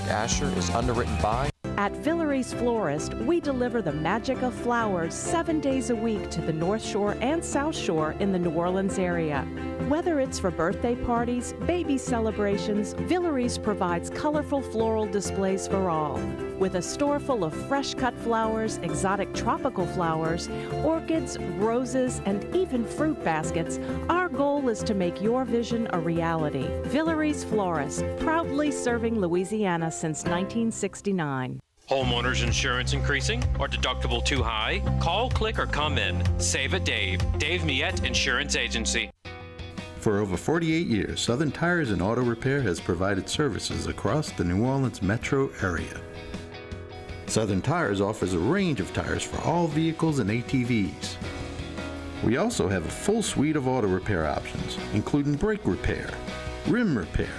Eric Asher is underwritten by... At Villere's Florist, we deliver the magic of flowers 7 days a week to the North Shore and South Shore in the New Orleans area. Whether it's for birthday parties, baby celebrations, Villere's provides colorful floral displays for all. With a store full of fresh-cut flowers, exotic tropical flowers, orchids, roses, and even fruit baskets, our goal is to make your vision a reality. Villere's Florist, proudly serving Louisiana since 1969. Homeowners insurance increasing or deductible too high? Call, click, or come in. Save it, Dave. Dave Miette Insurance Agency. For over 48 years, Southern Tires and Auto Repair has provided services across the New Orleans metro area. Southern Tires offers a range of tires for all vehicles and ATVs. We also have a full suite of auto repair options, including brake repair, rim repair,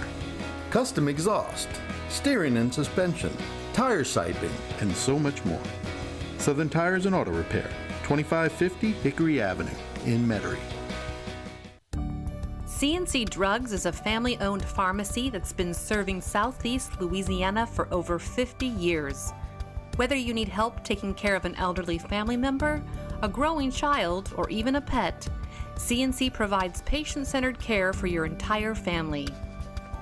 custom exhaust, steering and suspension, tire siping, and so much more. Southern Tires and Auto Repair, 2550 Hickory Avenue in Metairie. Cnc Drugs is a family-owned pharmacy that's been serving Southeast Louisiana for over 50 years. Whether you need help taking care of an elderly family member, a growing child, or even a pet, Cnc provides patient-centered care for your entire family.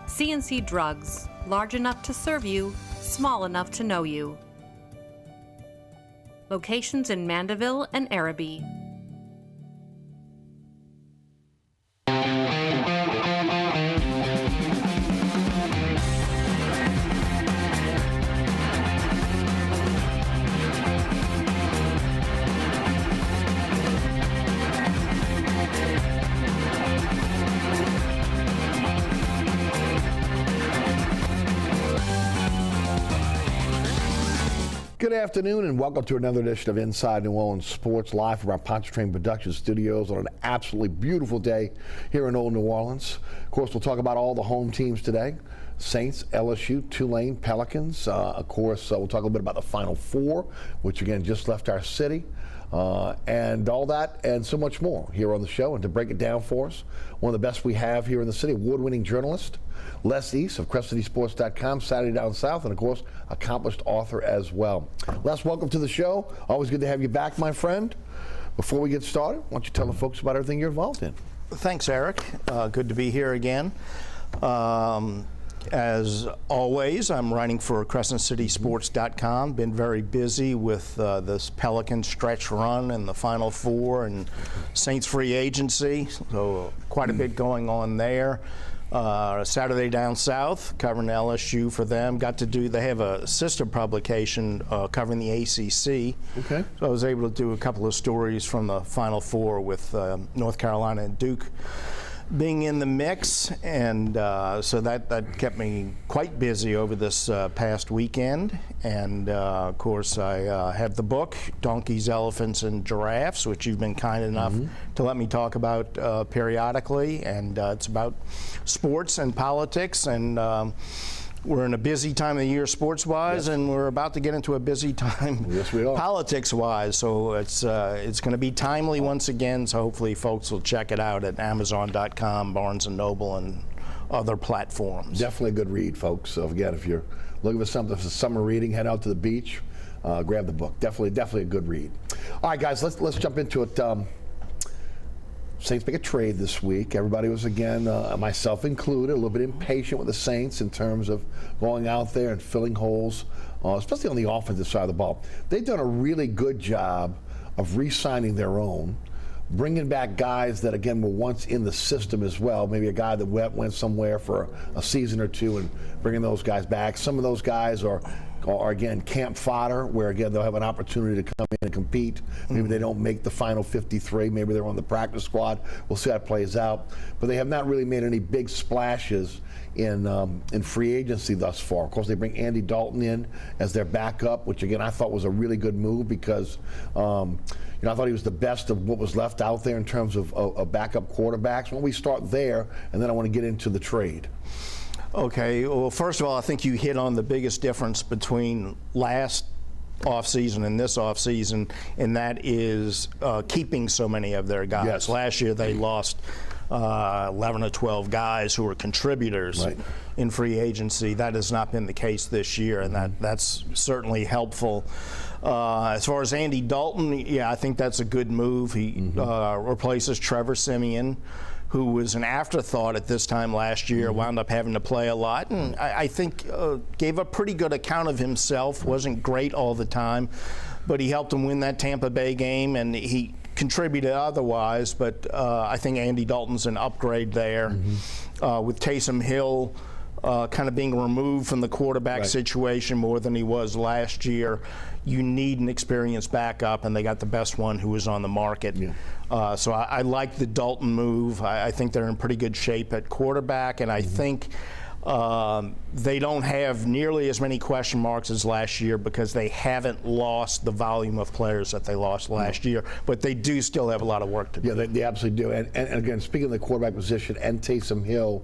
Cnc Drugs, large enough to serve you, small enough to know you. Locations in Mandeville and Araby. Good afternoon and welcome to another edition of Inside New Orleans Sports, live from our Pontchartrain Production Studios on an absolutely beautiful day here in Old New Orleans. Of course, we'll talk about all the home teams today. Saints, LSU, Tulane, Pelicans. Of course, we'll talk a little bit about the Final Four, which again just left our city. And all that and so much more here on the show. And to break it down for us, one of the best we have here in the city, award-winning journalist, Les East of CrescentCitySports.com, Saturday Down South, and of course, accomplished author as well. Les, welcome to the show. Always good to have you back, my friend. Before we get started, why don't you tell the folks about everything you're involved in? Thanks, Eric. Good to be here again. As always, I'm writing for CrescentCitySports.com. Been very busy with this Pelican stretch run and the Final Four and Saints free agency, so quite a bit going on there. Saturday Down South, covering LSU for them. They have a sister publication covering the ACC. Okay. So I was able to do a couple of stories from the Final Four with North Carolina and Duke being in the mix, and so that kept me quite busy over this past weekend. And of course, I have the book, Donkeys, Elephants, and Giraffes, which you've been kind enough to let me talk about periodically. And it's about sports and politics, and we're in a busy time of the year sports-wise, and we're about to get into a busy time politics-wise. So it's going to be timely once again, so hopefully folks will check it out at Amazon.com, Barnes & Noble, and other platforms. Definitely a good read, folks. So again, if you're looking for something for summer reading, head out to the beach, grab the book. Definitely a good read. All right, guys, let's jump into it. Saints make a trade this week. Everybody was, again, myself included, a little bit impatient with the Saints in terms of going out there and filling holes, especially on the offensive side of the ball. They've done a really good job of re-signing their own, bringing back guys that, again, were once in the system as well. Maybe a guy that went somewhere for a season or two and bringing those guys back. Some of those guys are again, camp fodder, where, again, they'll have an opportunity to come in and compete. Maybe they don't make the final 53. Maybe they're on the practice squad. We'll see how it plays out. But they have not really made any big splashes in free agency thus far. Of course, they bring Andy Dalton in as their backup, which, again, I thought was a really good move because, I thought he was the best of what was left out there in terms of backup quarterbacks. When we start there, and then I want to get into the trade. Okay, well, first of all, I think you hit on the biggest difference between last offseason and this offseason, and that is keeping so many of their guys. Yes. Last year they lost 11 or 12 guys who are contributors in free agency. That has not been the case this year, and that's certainly helpful. As far as Andy Dalton, yeah, I think that's a good move. He replaces Trevor Siemian, who was an afterthought at this time last year, wound up having to play a lot, and I think gave a pretty good account of himself. Wasn't great all the time, but he helped him win that Tampa Bay game, and he contributed otherwise. But I think Andy Dalton's an upgrade there. With Taysom Hill kind of being removed from the quarterback situation more than he was last year, you need an experienced backup, and they got the best one who was on the market. So I like the Dalton move. I think they're in pretty good shape at quarterback, and I think they don't have nearly as many question marks as last year because they haven't lost the volume of players that they lost last year, but they do still have a lot of work to do. Yeah, they absolutely do. And again, speaking of the quarterback position and Taysom Hill,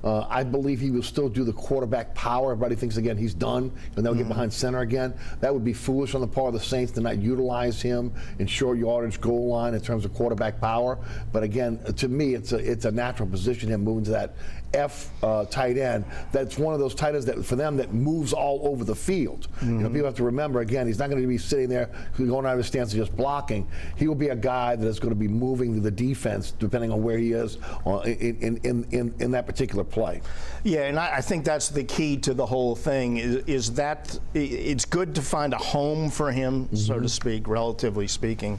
I believe he will still do the quarterback power. Everybody thinks, again, he's done, and they'll get behind center again. That would be foolish on the part of the Saints to not utilize him in short yardage goal line in terms of quarterback power. But again, to me, it's a natural position, him moving to that F tight end. That's one of those tight ends that, for them, that moves all over the field. You know, people have to remember, again, he's not going to be sitting there going out of his stance and just blocking. He will be a guy that is going to be moving the defense depending on where he is in that particular play. Yeah, and I think that's the key to the whole thing is that it's good to find a home for him, so to speak, relatively speaking.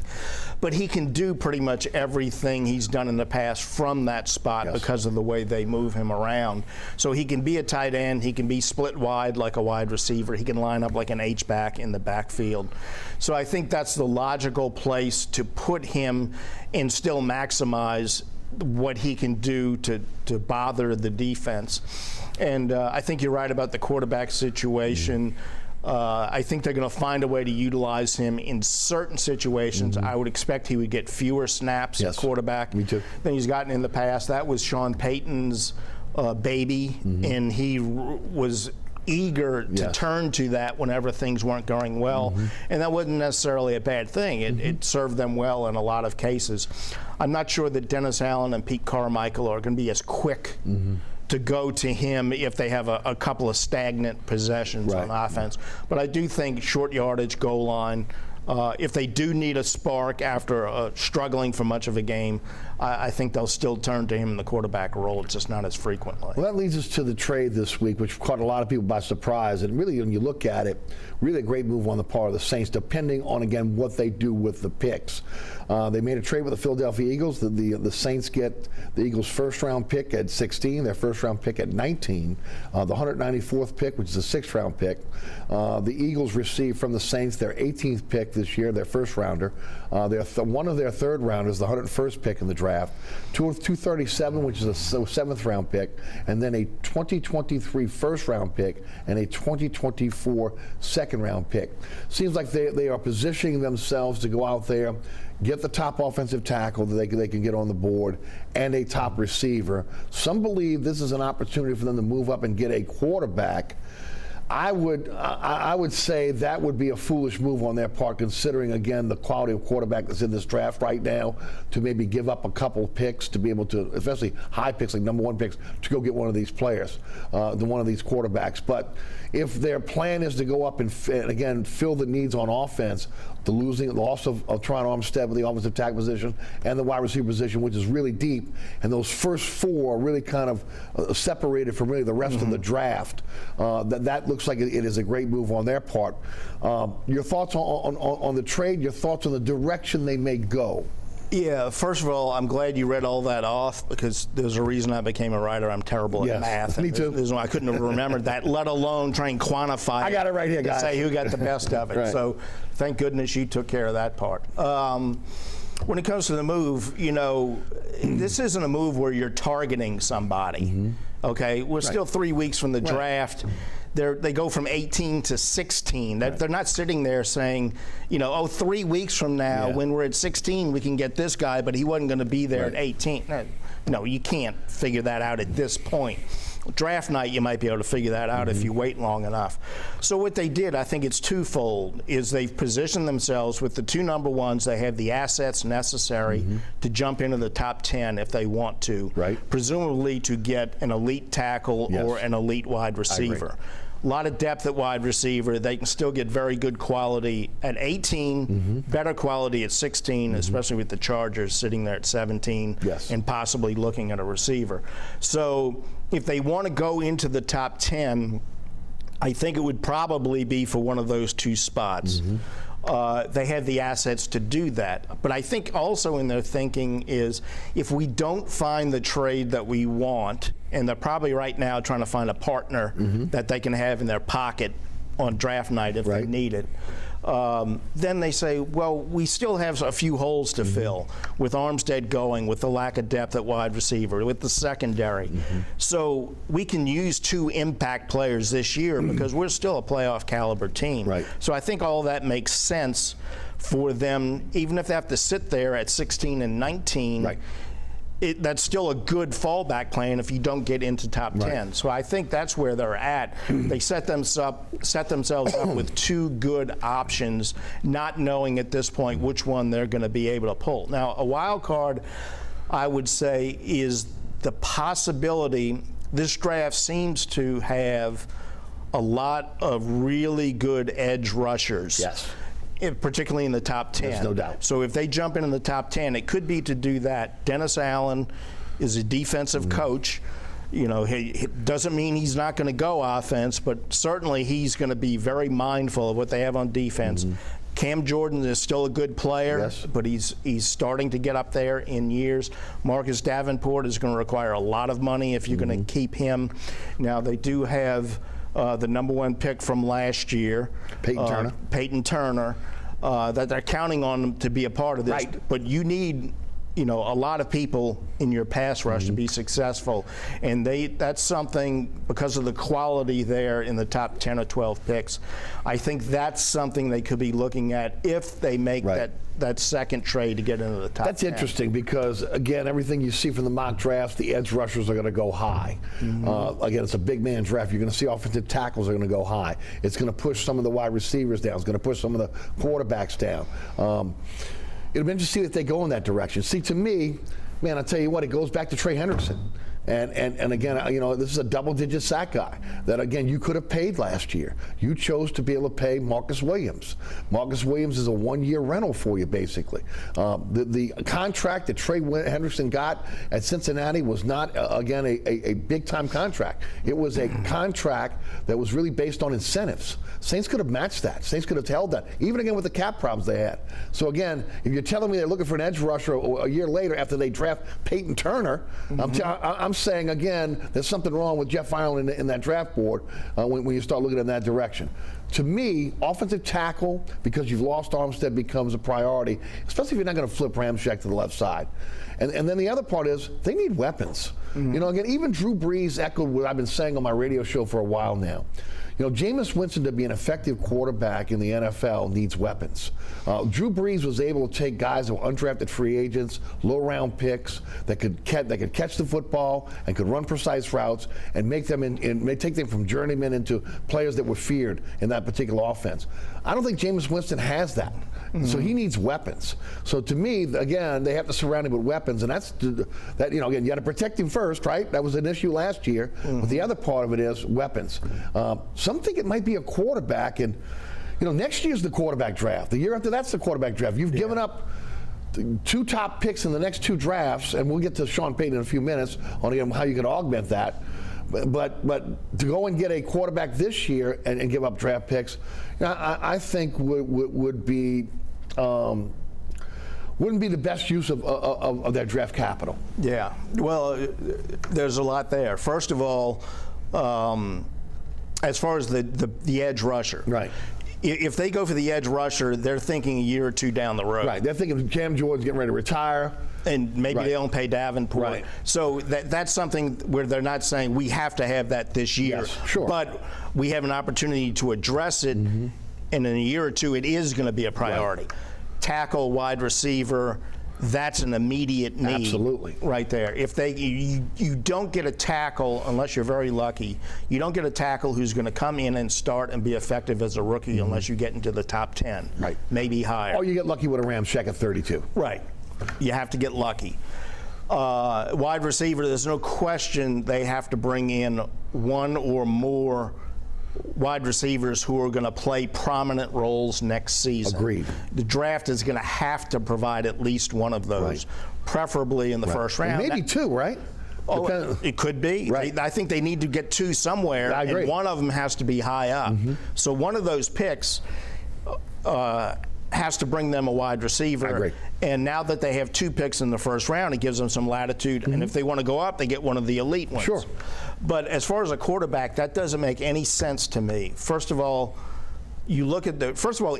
But he can do pretty much everything he's done in the past from that spot because of the way they move him around. So he can be a tight end, he can be split wide like a wide receiver, he can line up like an H-back in the backfield. So I think that's the logical place to put him and still maximize what he can do to bother the defense. And I think you're right about the quarterback situation. I think they're going to find a way to utilize him in certain situations. I would expect he would get fewer snaps at quarterback than he's gotten in the past. That was Sean Payton's baby, and he was eager to turn to that whenever things weren't going well, and that wasn't necessarily a bad thing. It served them well in a lot of cases. I'm not sure that Dennis Allen and Pete Carmichael are going to be as quick to go to him if they have a couple of stagnant possessions on offense. But I do think short yardage, goal line, if they do need a spark after struggling for much of a game, I think they'll still turn to him in the quarterback role. It's just not as frequently. Well, that leads us to the trade this week, which caught a lot of people by surprise. And really, when you look at it, really a great move on the part of the Saints, depending on, again, what they do with the picks. They made a trade with the Philadelphia Eagles. The Saints get the Eagles' first-round pick at 16, their first-round pick at 19, the 194th pick, which is a sixth-round pick. The Eagles receive from the Saints their 18th pick this year, their first-rounder. One of their third-rounders, the 101st pick in the draft, 237, which is a seventh-round pick, and then a 2023 first-round pick and a 2024 second-round pick. Seems like they are positioning themselves to go out there, get the top offensive tackle that they can get on the board, and a top receiver. Some believe this is an opportunity for them to move up and get a quarterback. I would say that would be a foolish move on their part, considering, again, the quality of quarterback that's in this draft right now, to maybe give up a couple of picks to be able to, especially high picks, like #1 picks, to go get one of these players, one of these quarterbacks. But if their plan is to go up and again, fill the needs on offense, the loss of Tron Armstead with the offensive tackle position and the wide receiver position, which is really deep, and those first four are really kind of separated from really the rest of the draft, that looks like it is a great move on their part. Your thoughts on the trade, your thoughts on the direction they may go? Yeah, first of all, I'm glad you read all that off, because there's a reason I became a writer. I'm terrible at math. Me too. I couldn't have remembered that, let alone try and quantify I got it right here, guys. Say who got the best of it. So thank goodness you took care of that part. When it comes to the move, you know, this isn't a move where you're targeting somebody. Okay, we're still 3 weeks from the draft. They go from 18 to 16. They're not sitting there saying, you know, oh, 3 weeks from now, when we're at 16, we can get this guy, but he wasn't going to be there at 18. No, you can't figure that out at this point. Draft night, you might be able to figure that out if you wait long enough. So what they did, I think it's twofold, is they've positioned themselves with the 2 number ones. They have the assets necessary to jump into the top 10 if they want to, presumably to get an elite tackle or an elite wide receiver. A lot of depth at wide receiver. They can still get very good quality at 18, better quality at 16, especially with the Chargers sitting there at 17 and possibly looking at a receiver. So if they want to go into the top 10, I think it would probably be for one of those 2 spots. They have the assets to do that. But I think also in their thinking is if we don't find the trade that we want, and they're probably right now trying to find a partner that they can have in their pocket on draft night if they need it, then they say, well, we still have a few holes to fill with Armstead going, with the lack of depth at wide receiver, with the secondary. So we can use 2 impact players this year because we're still a playoff caliber team. So I think all that makes sense for them, even if they have to sit there at 16 and 19. That's still a good fallback plan if you don't get into top 10. So I think that's where they're at. They set themselves up with 2 good options, not knowing at this point which one they're going to be able to pull. Now, a wild card, I would say, is the possibility. This draft seems to have a lot of really good edge rushers. Particularly in the top 10. There's no doubt. So if they jump in the top 10, it could be to do that. Dennis Allen is a defensive coach. You know, he doesn't mean he's not going to go offense, but certainly he's going to be very mindful of what they have on defense. Cam Jordan is still a good player, but he's starting to get up there in years. Marcus Davenport is going to require a lot of money if you're going to keep him. Now, they do have the number 1 pick from last year, Peyton Turner, that they're counting on him to be a part of this. But you need, a lot of people in your pass rush to be successful, and that's something because of the quality there in the top 10 or 12 picks. I think that's something they could be looking at if they make that second trade to get into the top 10. That's interesting because, again, everything you see from the mock drafts, the edge rushers are going to go high. Again, it's a big man draft. You're going to see offensive tackles are going to go high. It's going to push some of the wide receivers down. It's going to push some of the quarterbacks down. It'll be interesting if they go in that direction. See, to me, man, I'll tell you what, it goes back to Trey Hendrickson. And again, this is a double-digit sack guy that, again, you could have paid last year. You chose to be able to pay Marcus Williams. Marcus Williams is a 1-year rental for you, basically. The contract that Trey Hendrickson got at Cincinnati was not, again, a big-time contract. It was a contract that was really based on incentives. Saints could have matched that. Saints could have held that, even again with the cap problems they had. So again, if you're telling me they're looking for an edge rusher a year later after they draft Peyton Turner, I'm saying again, there's something wrong with Jeff Ireland in that draft board when you start looking in that direction. To me, offensive tackle, because you've lost Armstead, becomes a priority, especially if you're not going to flip Ramczyk to the left side. And then the other part is they need weapons. Again, even Drew Brees echoed what I've been saying on my radio show for a while now. Jameis Winston, to be an effective quarterback in the NFL, needs weapons. Drew Brees was able to take guys that were undrafted free agents, low-round picks that could catch the football and could run precise routes and make them take them from journeymen into players that were feared in that particular offense. I don't think Jameis Winston has that. So he needs weapons. So to me, again, they have to surround him with weapons, and again, you got to protect him first, right? That was an issue last year. But the other part of it is weapons. Some think it might be a quarterback, and next year's the quarterback draft. The year after that's the quarterback draft. You've given up 2 top picks in the next 2 drafts, and we'll get to Sean Payton in a few minutes on how you can augment that. But to go and get a quarterback this year and give up draft picks, I think would be wouldn't be the best use of their draft capital. Yeah. Well, there's a lot there. First of all, as far as the edge rusher. Right. If they go for the edge rusher, they're thinking a year or 2 down the road. Right. They're thinking Cam Jordan's getting ready to retire. And maybe they don't pay Davenport. Right. So that's something where they're not saying we have to have that this year. Yes, sure. But we have an opportunity to address it, and in a year or 2, it is going to be a priority. Tackle, wide receiver, that's an immediate need. Absolutely. Right there. If you don't get a tackle, unless you're very lucky, you don't get a tackle who's going to come in and start and be effective as a rookie unless you get into the top 10. Right. Maybe higher. Or you get lucky with a Ramczyk at 32. Right. You have to get lucky. Wide receiver, there's no question they have to bring in one or more wide receivers who are going to play prominent roles next season. Agreed. The draft is going to have to provide at least one of those, preferably in the first round. And maybe two, right? Oh, it could be. Right. I think they need to get two somewhere, I agree. and one of them has to be high up. So one of those picks has to bring them a wide receiver. I agree. And now that they have two picks in the first round, it gives them some latitude. And if they want to go up, they get one of the elite ones. Sure. But as far as a quarterback, that doesn't make any sense to me. First of all, you look at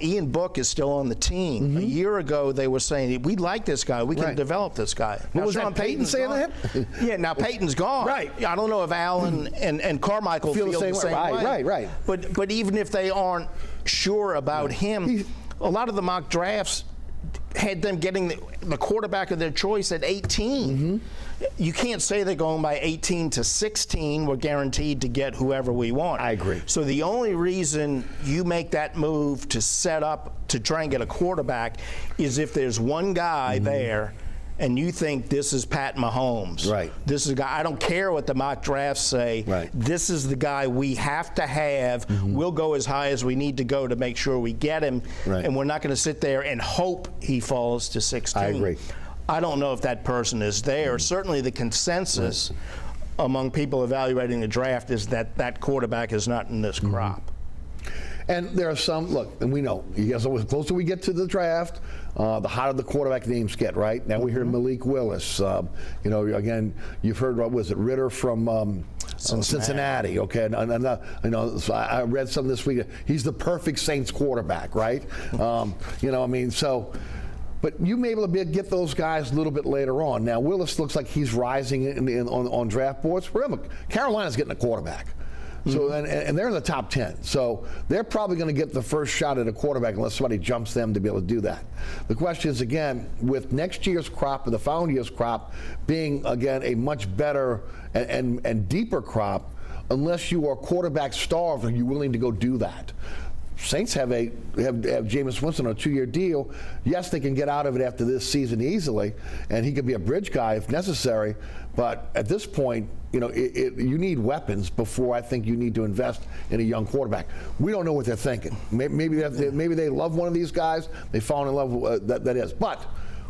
Ian Book is still on the team. A year ago, they were saying, we like this guy. We can develop this guy. What was that, Peyton saying that? Yeah, now Peyton's gone. Right. I don't know if Allen and Carmichael feel the same way. Right. But even if they aren't sure about him, a lot of the mock drafts had them getting the quarterback of their choice at 18. You can't say they're going by 18 to 16. We're guaranteed to get whoever we want. I agree. So the only reason you make that move to set up to try and get a quarterback is if there's one guy there and you think this is Pat Mahomes. Right. This is a guy, I don't care what the mock drafts say. Right. This is the guy we have to have. We'll go as high as we need to go to make sure we get him. Right. And we're not going to sit there and hope he falls to 16. I agree. I don't know if that person is there. Certainly the consensus among people evaluating the draft is that that quarterback is not in this crop. And there are some, look, and we know, you guys, the closer we get to the draft, the hotter the quarterback names get, right? Now we hear Malik Willis. You know, again, you've heard, what was it, Ritter from Cincinnati, okay? And you know, so I read some this week. He's the perfect Saints quarterback, right? You know, I mean, so, but you may be able to get those guys a little bit later on. Now, Willis looks like he's rising on draft boards. Remember, Carolina's getting a quarterback. So and they're in the top 10. So they're probably going to get the first shot at a quarterback unless somebody jumps them to be able to do that. The question is, again, with next year's crop and the following year's crop being, again, a much better and deeper crop, unless you are quarterback starved, are you willing to go do that? Saints have Jameis Winston on a 2-year deal. Yes, they can get out of it after this season easily, and he could be a bridge guy if necessary. But at this point, you know, you need weapons before I think you need to invest in a young quarterback. We don't know what they're thinking. Maybe they love one of these guys. They fall in love with that is. But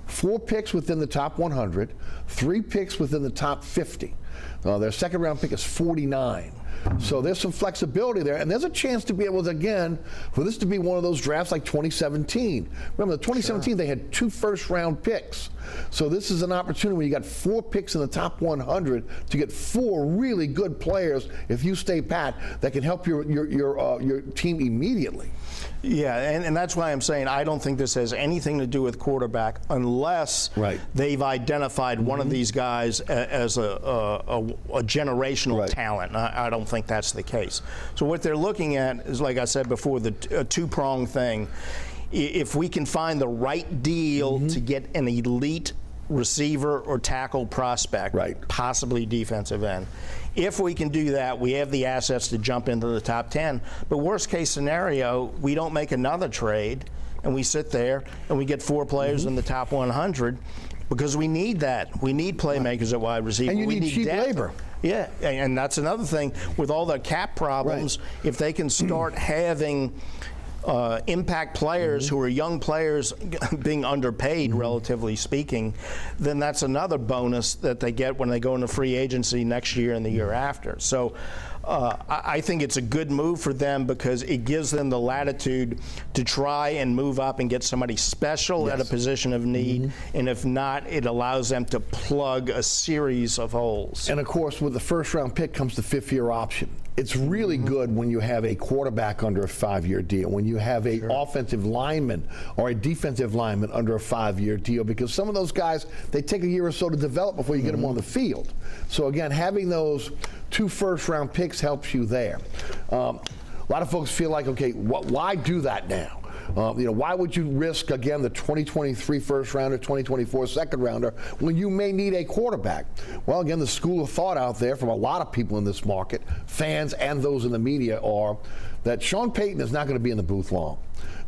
4 picks within the top 100, 3 picks within the top 50. Their second round pick is 49. So there's some flexibility there, and there's a chance to be able to, again, for this to be one of those drafts like 2017. Remember, the 2017, they had 2 first-round picks. So this is an opportunity where you got 4 picks in the top 100 to get 4 really good players, if you stay pat, that can help your team immediately. Yeah, and that's why I'm saying I don't think this has anything to do with quarterback unless they've identified one of these guys as a generational talent. I don't think that's the case. So what they're looking at is, like I said before, the two-pronged thing. If we can find the right deal to get an elite receiver or tackle prospect, possibly defensive end. If we can do that, we have the assets to jump into the top 10. But worst case scenario, we don't make another trade and we sit there and we get 4 players in the top 100 because we need that. We need playmakers at wide receiver. And you we need cheap labor. Yeah, and that's another thing with all the cap problems. If they can start having impact players who are young players being underpaid, relatively speaking, then that's another bonus that they get when they go into free agency next year and the year after. So I think it's a good move for them because it gives them the latitude to try and move up and get somebody special at a position of need, and if not, it allows them to plug a series of holes. And of course, with the first-round pick comes the 5th-year option. It's really good when you have a quarterback under a 5-year deal, when you have a offensive lineman or a defensive lineman under a 5-year deal, because some of those guys, they take a year or so to develop before you get them on the field. So again, having those 2 first-round picks helps you there. A lot of folks feel like, okay, why do that now? Why would you risk, again, the 2023 first rounder, 2024 second rounder, when you may need a quarterback? Well, again, the school of thought out there from a lot of people in this market, fans and those in the media, are that Sean Payton is not going to be in the booth long,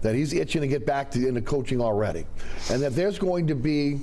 that he's itching to get back into coaching already, and that there's going to be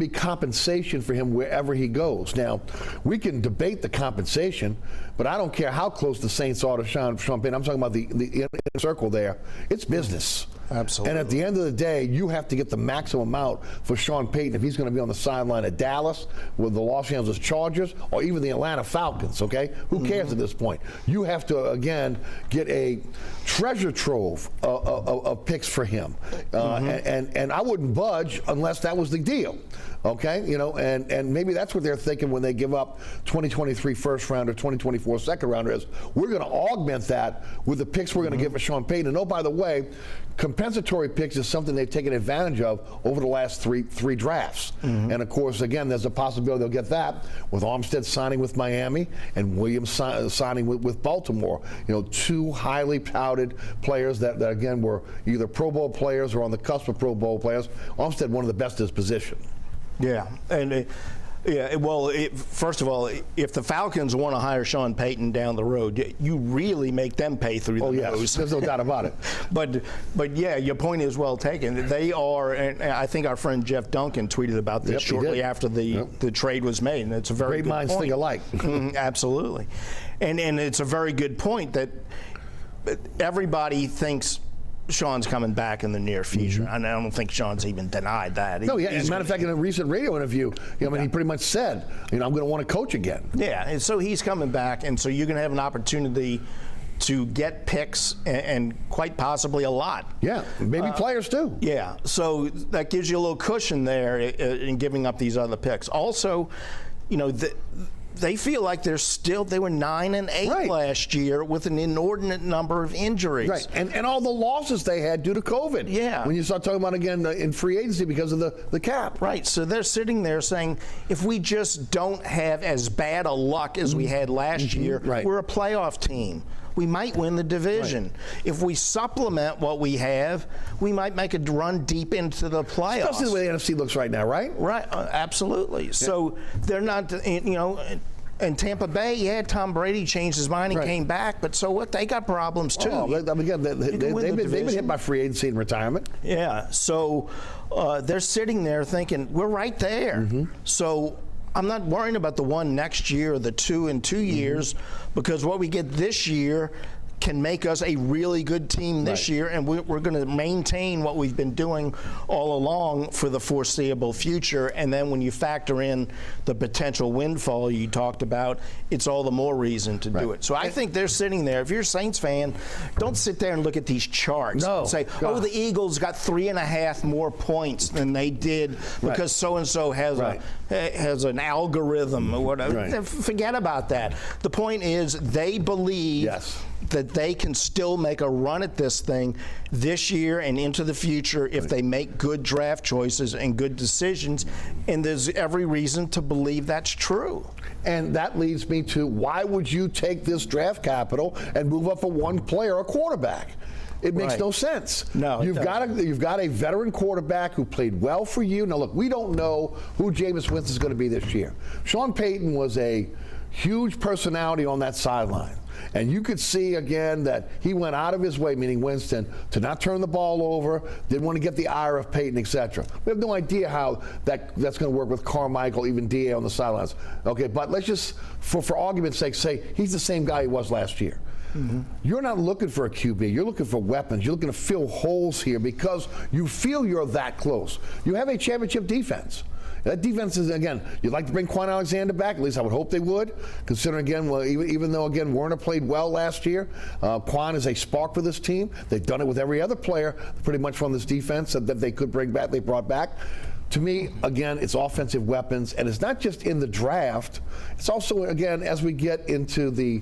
compensation for him wherever he goes. Now, we can debate the compensation, but I don't care how close the Saints are to Sean Payton. I'm talking about the inner circle there. It's business. Absolutely. And at the end of the day, you have to get the maximum amount for Sean Payton if he's going to be on the sideline at Dallas with the Los Angeles Chargers or even the Atlanta Falcons, okay? Who cares at this point? You have to, again, get a treasure trove of picks for him. And I wouldn't budge unless that was the deal. Okay, and maybe that's what they're thinking when they give up 2023 first rounder, 2024 second rounder, is we're going to augment that with the picks we're going to give for Sean Payton. And oh, by the way, compensatory picks is something they've taken advantage of over the last three drafts. And of course, again, there's a possibility they'll get that with Armstead signing with Miami and Williams signing with Baltimore. Two highly touted players that again were either Pro Bowl players or on the cusp of Pro Bowl players. Armstead, one of the best in his position. Yeah, and first of all, if the Falcons want to hire Sean Payton down the road, you really make them pay through the nose. Yes, there's no doubt about it. But yeah, your point is well taken. They are, and I think our friend Jeff Duncan tweeted about this shortly after the trade was made, and it's a very great good minds point. think alike. Absolutely, and it's a very good point that everybody thinks Sean's coming back in the near future. And I don't think Sean's even denied that. No, yeah. As a matter of fact, in a recent radio interview, he pretty much said, I'm going to want to coach again. Yeah, and so he's coming back, and so you're going to have an opportunity to get picks and quite possibly a lot. Yeah, maybe players too. Yeah, so that gives you a little cushion there in giving up these other picks. Also, they feel like they were 9-8 last year with an inordinate number of injuries. Right, and all the losses they had due to COVID. Yeah. When you start talking about, again, in free agency because of the cap. Right, so they're sitting there saying, if we just don't have as bad a luck as we had last year, we're a playoff team. We might win the division. Right. If we supplement what we have, we might make a run deep into the playoffs. Especially the way the NFC looks right now, right? Right, absolutely. Yeah. So they're not, in Tampa Bay, Tom Brady changed his mind and came back, but so what? They got problems too. Again, they've been hit by free agency and retirement. Yeah, so they're sitting there thinking, we're right there. So I'm not worrying about the one next year or the two in 2 years, because what we get this year can make us a really good team this year, and we're going to maintain what we've been doing all along for the foreseeable future. And then when you factor in the potential windfall you talked about, it's all the more reason to do it. So I think they're sitting there. If you're a Saints fan, don't sit there and look at these charts and say, oh, the Eagles got 3.5 more points than they did because so-and-so has an algorithm or whatever. Forget about that. The point is they believe that they can still make a run at this thing this year and into the future if they make good draft choices and good decisions, and there's every reason to believe that's true. And that leads me to, why would you take this draft capital and move up for one player, a quarterback? It makes no sense. No, you've got a veteran quarterback who played well for you. Now look, we don't know who Jameis Winston is going to be this year. Sean Payton was a huge personality on that sideline. And you could see, again, that he went out of his way, meaning Winston, to not turn the ball over, didn't want to get the ire of Peyton, etc. We have no idea how that's going to work with Carmichael, even D.A. on the sidelines. Okay, but let's just, for argument's sake, say he's the same guy he was last year. You're not looking for a QB. You're looking for weapons. You're looking to fill holes here because you feel you're that close. You have a championship defense. That defense is, again, you'd like to bring Quan Alexander back. At least I would hope they would, considering, again, well, even though, again, Werner played well last year, Quan is a spark for this team. They've done it with every other player pretty much from this defense that they could bring back, they brought back. To me, again, it's offensive weapons, and it's not just in the draft. It's also, again, as we get into the,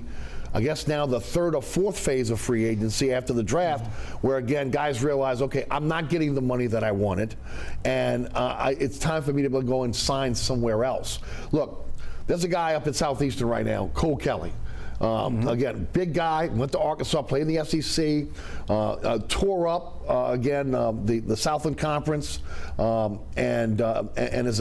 I guess now the third or fourth phase of free agency after the draft, where again guys realize, okay, I'm not getting the money that I wanted, and it's time for me to go and sign somewhere else. Look, there's a guy up in Southeastern right now, Cole Kelly. Again, big guy, went to Arkansas, played in the SEC, tore up the Southland Conference, and is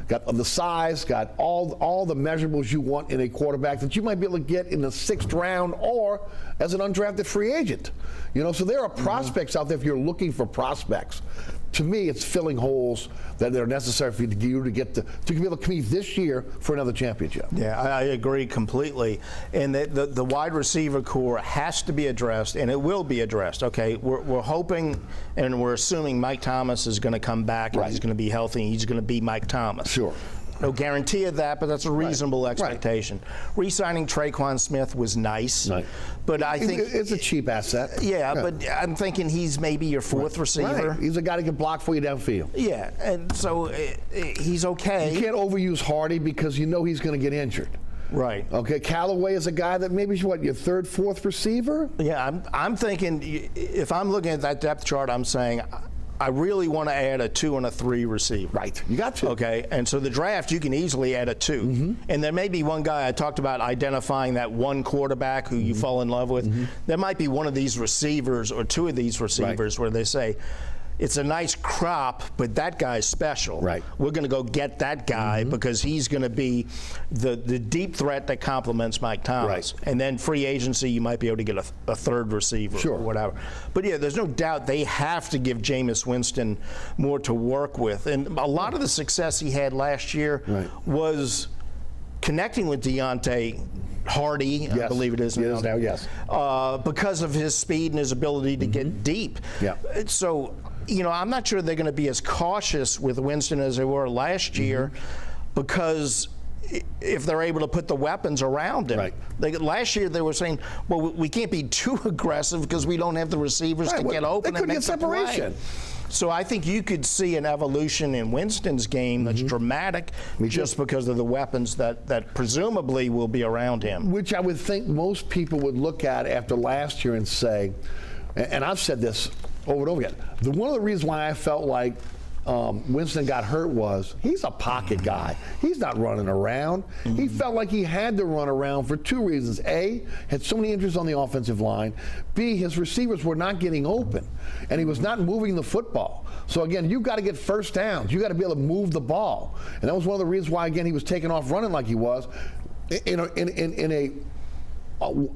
got the size, got all the measurables you want in a quarterback that you might be able to get in the 6th round or as an undrafted free agent. So there are prospects out there if you're looking for prospects. To me, it's filling holes that are necessary for you to get to be able to compete this year for another championship. Yeah, I agree completely. And the wide receiver core has to be addressed, and it will be addressed. Okay, we're hoping and we're assuming Mike Thomas is going to come back and he's going to be healthy and he's going to be Mike Thomas. Sure. No guarantee of that, but that's a reasonable expectation. Re-signing Traquan Smith was nice, but I think it's a cheap asset. Yeah, but I'm thinking he's maybe your 4th receiver. Right. He's a guy that can block for you downfield. Yeah, and so he's okay. You can't overuse Hardy because you know he's going to get injured. Right. Okay, Callaway is a guy that maybe your 3rd, 4th receiver? Yeah, I'm thinking if I'm looking at that depth chart, I'm saying I really want to add a 2 and a 3 receiver. Right, you got to. Okay, and so the draft, you can easily add a 2. And there may be one guy, I talked about identifying that one quarterback who you fall in love with. There might be one of these receivers or 2 of these receivers where they say, it's a nice crop, but that guy's special. Right. We're going to go get that guy because he's going to be the deep threat that complements Mike Thomas. Right. And then free agency, you might be able to get a 3rd receiver or whatever. But yeah, there's no doubt they have to give Jameis Winston more to work with. And a lot of the success he had last year was connecting with Deontay Hardy, I believe it is now. Yes. Because of his speed and his ability to get deep. Yeah. So, I'm not sure they're going to be as cautious with Winston as they were last year because if they're able to put the weapons around him. Right. Last year they were saying, well, we can't be too aggressive because we don't have the receivers to get open and make the separation. So I think you could see an evolution in Winston's game that's dramatic just because of the weapons that presumably will be around him. Which I would think most people would look at after last year and say, and I've said this over and over again, one of the reasons why I felt like Winston got hurt was he's a pocket guy. He's not running around. He felt like he had to run around for 2 reasons. A, had so many injuries on the offensive line. B, his receivers were not getting open, and he was not moving the football. So again, you've got to get first downs. You've got to be able to move the ball. And that was one of the reasons why, again, he was taking off running like he was. In a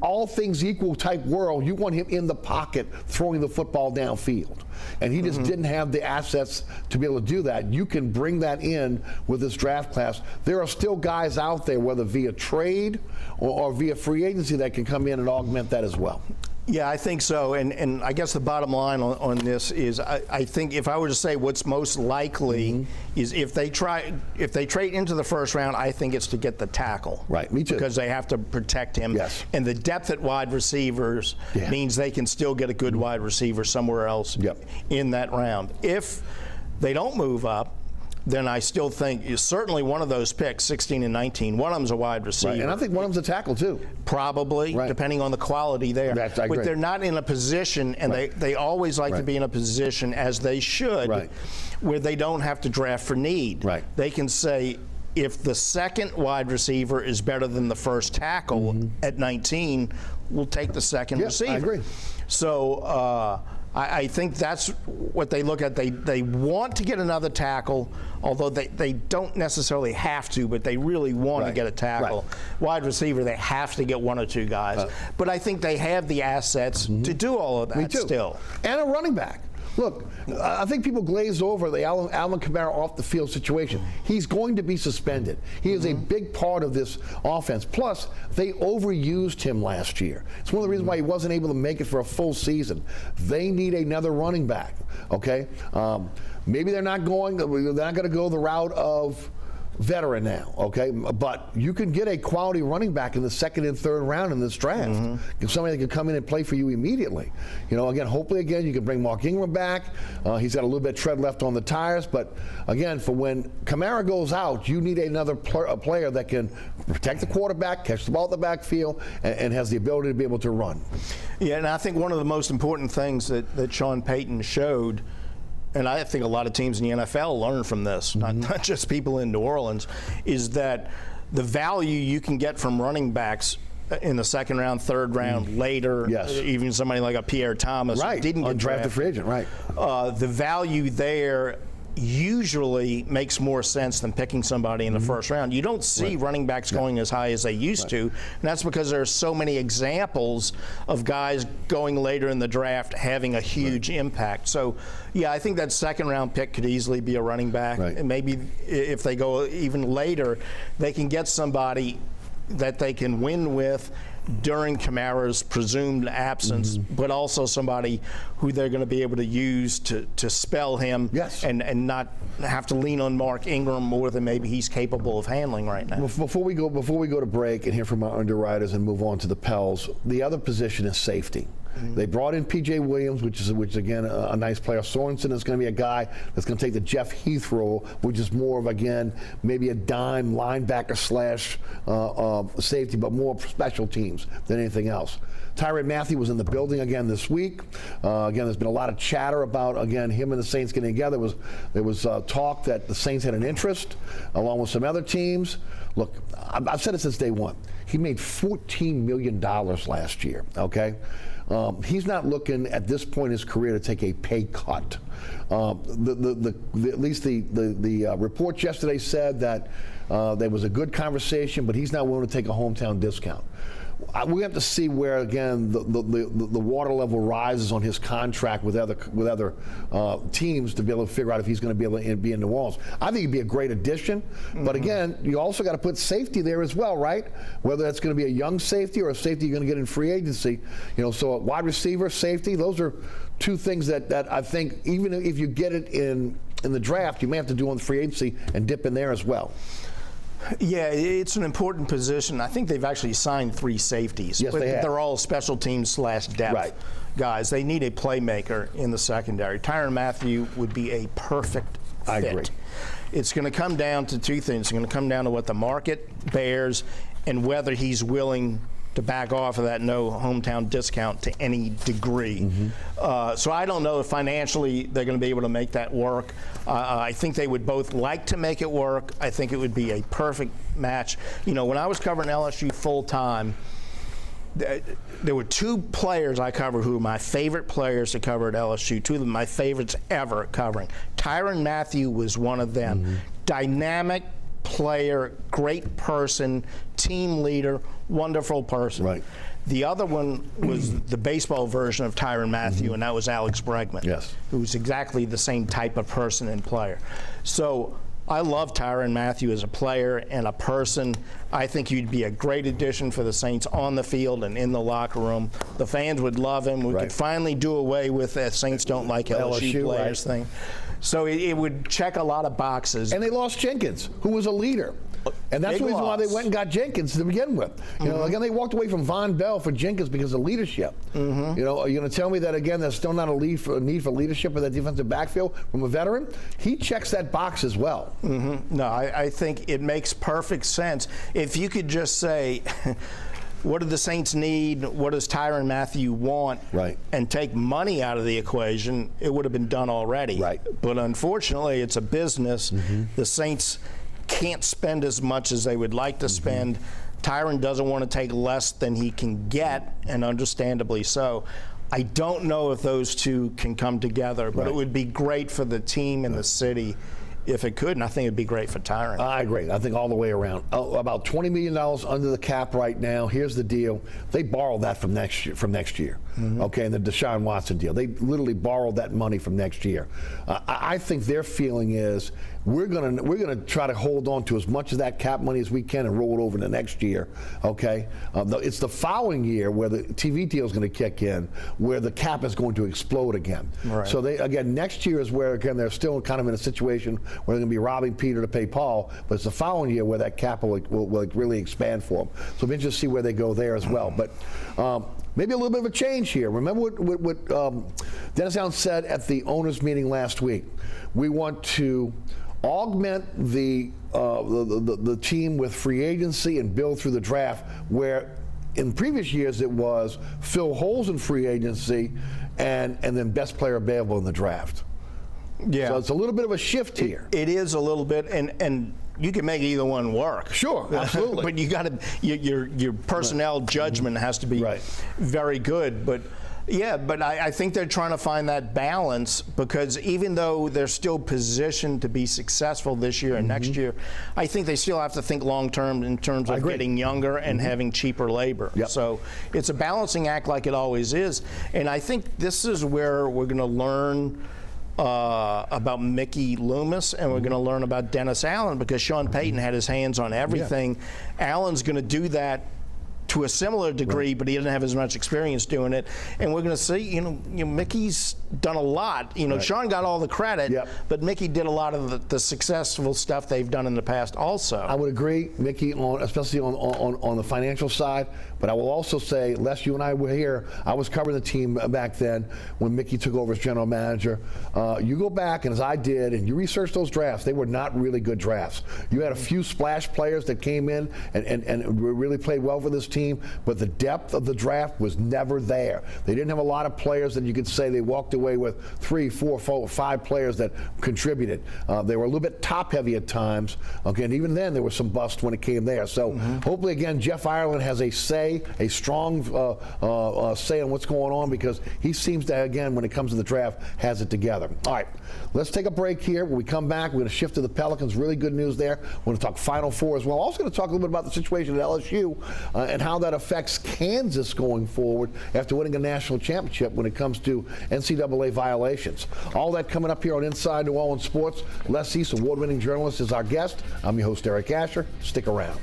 all things equal type world, you want him in the pocket throwing the football downfield. And he just didn't have the assets to be able to do that. You can bring that in with this draft class. There are still guys out there, whether via trade or via free agency, that can come in and augment that as well. Yeah, I think so. And I guess the bottom line on this is I think if I were to say what's most likely is if they trade into the 1st round, I think it's to get the tackle. Right, me too. Because they have to protect him. Yes. And the depth at wide receivers means they can still get a good wide receiver somewhere else in that round. If they don't move up, then I still think certainly one of those picks, 16 and 19, one of them's a wide receiver. Right. And I think one of them's a tackle too. Probably, depending on the quality there. I agree. But they're not in a position, and they always like to be in a position, as they should, where they don't have to draft for need. Right. They can say, if the 2nd wide receiver is better than the 1st tackle at 19, we'll take the 2nd receiver. I agree. So I think that's what they look at. They want to get another tackle, although they don't necessarily have to, but they really want to get a tackle. Wide receiver, they have to get 1 or 2 guys. But I think they have the assets to do all of that still. And a running back. Look, I think people glaze over the Alvin Kamara off the field situation. He's going to be suspended. He is a big part of this offense. Plus, they overused him last year. It's one of the reasons why he wasn't able to make it for a full season. They need another running back. Okay, maybe they're not going to go the route of veteran now, okay? But you can get a quality running back in the 2nd and 3rd round in this draft. Somebody that can come in and play for you immediately. Again, hopefully, you can bring Mark Ingram back. He's got a little bit of tread left on the tires, but again, for when Kamara goes out, you need another player that can protect the quarterback, catch the ball at the backfield, and has the ability to be able to run. Yeah, and I think one of the most important things that Sean Payton showed, and I think a lot of teams in the NFL learn from this, not just people in New Orleans, is that the value you can get from running backs in the second round, third round, later. Yes. Even somebody like a Pierre Thomas who didn't get undrafted free agent, right. The value there usually makes more sense than picking somebody in the first round. You don't see running backs going as high as they used to, and that's because there are so many examples of guys going later in the draft having a huge impact. So, yeah, I think that second round pick could easily be a running back. And maybe if they go even later, they can get somebody that they can win with during Kamara's presumed absence, but also somebody who they're going to be able to use to spell him and not have to lean on Mark Ingram more than maybe he's capable of handling right now. Before we go to break and hear from our underwriters and move on to the Pels, the other position is safety. They brought in P.J. Williams, which is again a nice player. Sorensen is going to be a guy that's going to take the Jeff Heath role, which is more of, again, maybe a dime linebacker slash safety, but more special teams than anything else. Tyrann Mathieu was in the building again this week. Again, there's been a lot of chatter about, again, him and the Saints getting together. There was talk that the Saints had an interest, along with some other teams. Look, I've said it since day one. He made $14 million last year, okay? He's not looking at this point in his career to take a pay cut. At least the reports yesterday said that there was a good conversation, but he's not willing to take a hometown discount. We have to see where, again, the water level rises on his contract with other teams to be able to figure out if he's going to be able to be in New Orleans. I think he'd be a great addition, but again, you also got to put safety there as well, right? Whether that's going to be a young safety or a safety you're going to get in free agency. So a wide receiver, safety, those are two things that I think even if you get it in the draft, you may have to do on the free agency and dip in there as well. Yeah, it's an important position. I think they've actually signed 3 safeties. Yes, but they have. They're all special teams slash depth guys. They need a playmaker in the secondary. Tyrann Mathieu would be a perfect fit. I agree. It's going to come down to 2 things. It's going to come down to what the market bears and whether he's willing to back off of that no hometown discount to any degree. So I don't know if financially they're going to be able to make that work. I think they would both like to make it work. I think it would be a perfect match. When I was covering LSU full time, there were 2 players I covered who were my favorite players to cover at LSU, 2 of my favorites ever covering. Tyrann Mathieu was one of them. Dynamic player, great person, team leader, wonderful person. Right. The other one was the baseball version of Tyrann Mathieu, and that was Alex Bregman, who was exactly the same type of person and player. So I love Tyrann Mathieu as a player and a person. I think he'd be a great addition for the Saints on the field and in the locker room. The fans would love him. We could finally do away with that Saints don't like LSU players thing. So it would check a lot of boxes. And they lost Jenkins, who was a leader. And that's the reason why they went and got Jenkins to begin with. Again, they walked away from Von Bell for Jenkins because of leadership. Are you going to tell me that, again, there's still not a need for leadership in that defensive backfield from a veteran? He checks that box as well. No, I think it makes perfect sense. If you could just say, what do the Saints need? What does Tyrann Mathieu want? And take money out of the equation, it would have been done already. But unfortunately, it's a business. The Saints can't spend as much as they would like to spend. Tyrann doesn't want to take less than he can get, and understandably so. I don't know if those 2 can come together, but it would be great for the team and the city if it could, and I think it'd be great for Tyrann. I agree. I think all the way around. About $20 million under the cap right now. Here's the deal. They borrowed that from next year. Okay, and the Deshaun Watson deal. They literally borrowed that money from next year. I think their feeling is we're gonna try to hold on to as much of that cap money as we can and roll it over to next year. Okay, it's the following year where the TV deal is going to kick in, where the cap is going to explode again. So next year is where, again, they're still kind of in a situation where they're going to be robbing Peter to pay Paul, but it's the following year where that cap will really expand for them. So we'll interested to see where they go there as well. But maybe a little bit of a change here. Remember what Dennis Allen said at the owners' meeting last week. We want to augment the team with free agency and build through the draft, where in previous years it was fill holes in free agency and then best player available in the draft. So it's a little bit of a shift here. It is a little bit, and you can make either one work. Sure, absolutely. But you got to your personnel judgment has to be very good. But yeah, but I think they're trying to find that balance, because even though they're still positioned to be successful this year and next year, I think they still have to think long term in terms of getting younger and having cheaper labor. So it's a balancing act, like it always is. And I think this is where we're going to learn about Mickey Loomis, and we're going to learn about Dennis Allen, because Sean Payton had his hands on everything. Allen's going to do that to a similar degree, but he doesn't have as much experience doing it. And we're going to see, you know, Mickey's done a lot. You know, Sean got all the credit, but Mickey did a lot of the successful stuff they've done in the past also. I would agree, Mickey, especially on the financial side. But I will also say, Les, you and I were here. I was covering the team back then when Mickey took over as general manager. You go back, and as I did, and you research those drafts, they were not really good drafts. You had a few splash players that came in and really played well for this team, but the depth of the draft was never there. They didn't have a lot of players that you could say they walked away with 3, 4, 5 players that contributed. They were a little bit top-heavy at times. Okay, and even then there was some bust when it came there. So hopefully, again, Jeff Ireland has a strong say on what's going on, because he seems to, again, when it comes to the draft, has it together. All right, let's take a break here. When we come back, we're going to shift to the Pelicans. Really good news there. We're going to talk Final Four as well. Also going to talk a little bit about the situation at LSU and how that affects Kansas going forward after winning a national championship when it comes to NCAA violations. All that coming up here on Inside New Orleans Sports. Les East, award-winning journalist, is our guest. I'm your host, Eric Asher. Stick around.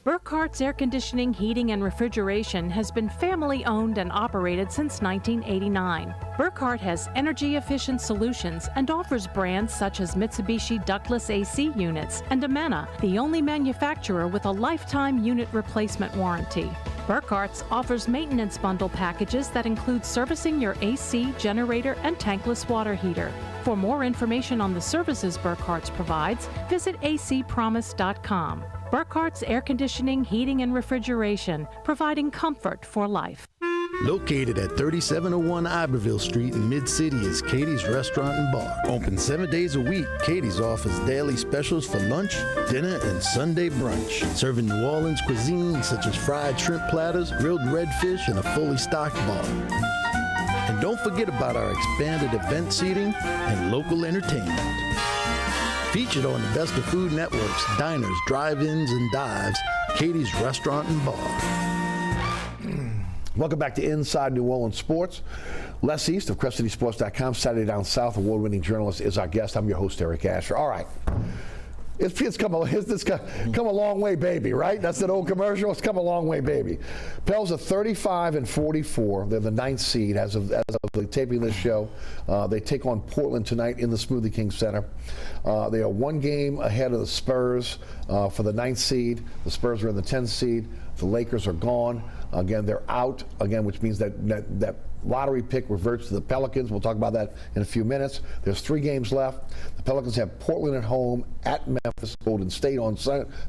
Burkhart's Air Conditioning, Heating, and Refrigeration has been family-owned and operated since 1989. Burkhart has energy-efficient solutions and offers brands such as Mitsubishi ductless AC units and Amana, the only manufacturer with a lifetime unit replacement warranty. Burkhart's offers maintenance bundle packages that include servicing your AC, generator, and tankless water heater. For more information on the services Burkhart's provides, visit acpromise.com. Burkhart's Air Conditioning, Heating, and Refrigeration, providing comfort for life. Located at 3701 Iberville Street in Mid-City is Katie's Restaurant and Bar. Open 7 days a week, Katie's offers daily specials for lunch, dinner, and Sunday brunch. Serving New Orleans cuisine such as fried shrimp platters, grilled redfish, and a fully stocked bar. And don't forget about our expanded event seating and local entertainment. Featured on the Best of Food Network's diners, drive-ins, and dives, Katie's Restaurant and Bar. Welcome back to Inside New Orleans Sports. Les East of CrescentCitySports.com, Saturday Down South, award-winning journalist, is our guest. I'm your host, Eric Asher. All right. It's come a long way, baby, right? That's that old commercial. It's come a long way, baby. Pels are 35-44. They're the 9th seed as of the taping this show. They take on Portland tonight in the Smoothie King Center. They are 1 game ahead of the Spurs for the 9th seed. The Spurs are in the 10th seed. The Lakers are gone. Again, they're out, again, which means that lottery pick reverts to the Pelicans. We'll talk about that in a few minutes. There's 3 games left. The Pelicans have Portland at home, at Memphis, Golden State on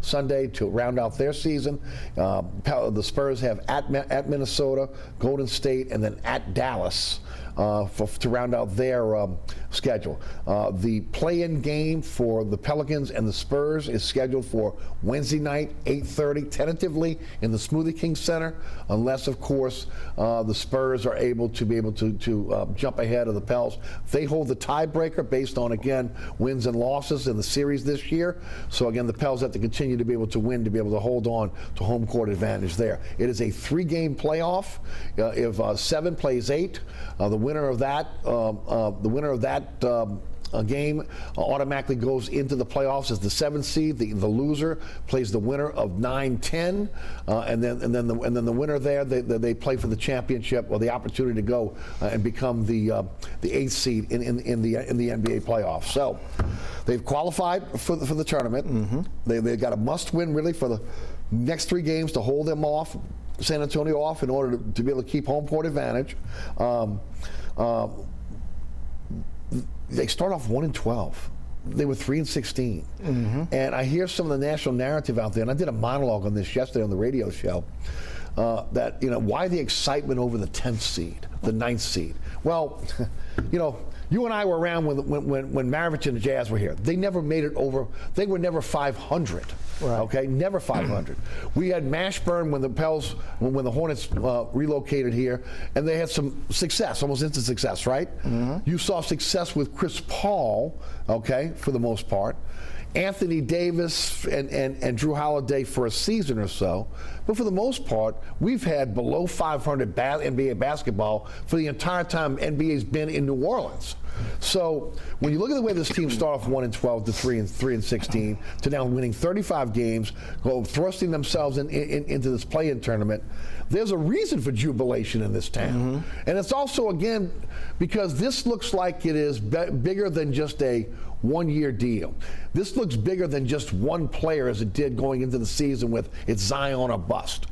Sunday to round out their season. The Spurs have at Minnesota, Golden State, and then at Dallas to round out their schedule. The play-in game for the Pelicans and the Spurs is scheduled for Wednesday night, 8:30, tentatively in the Smoothie King Center, unless, of course, the Spurs are able to jump ahead of the Pels. They hold the tiebreaker based on, again, wins and losses in the series this year. So, again, the Pels have to continue to be able to win to be able to hold on to home court advantage there. It is a 3-game playoff. If 7 plays 8, the winner of that game automatically goes into the playoffs as the 7th seed. The loser plays the winner of 9-10, and then the winner there they play for the championship or the opportunity to go and become the 8th seed in the NBA playoffs. So they've qualified for the tournament. They've got a must-win really for the next 3 games to hold them off, San Antonio off, in order to be able to keep home court advantage. They start off 1-12. They were 3-16. And I hear some of the national narrative out there, and I did a monologue on this yesterday on the radio show, that, why the excitement over the 10th seed, the 9th seed? Well, You and I were around when Maravich and the Jazz were here. They never made it over. They were never 500. Right. Okay, never 500. We had Mashburn when the Pels, when the Hornets relocated here, and they had some success, almost instant success, right? You saw success with Chris Paul, okay, for the most part. Anthony Davis and Drew Holiday for a season or so. But for the most part, we've had below 500 NBA basketball for the entire time NBA's been in New Orleans. So when you look at the way this team started off 1-12 to 3-16 to now winning 35 games, thrusting themselves into this play-in tournament, there's a reason for jubilation in this town. And it's also, again, because this looks like it is bigger than just a one-year deal. This looks bigger than just one player as it did going into the season with it's Zion or bust.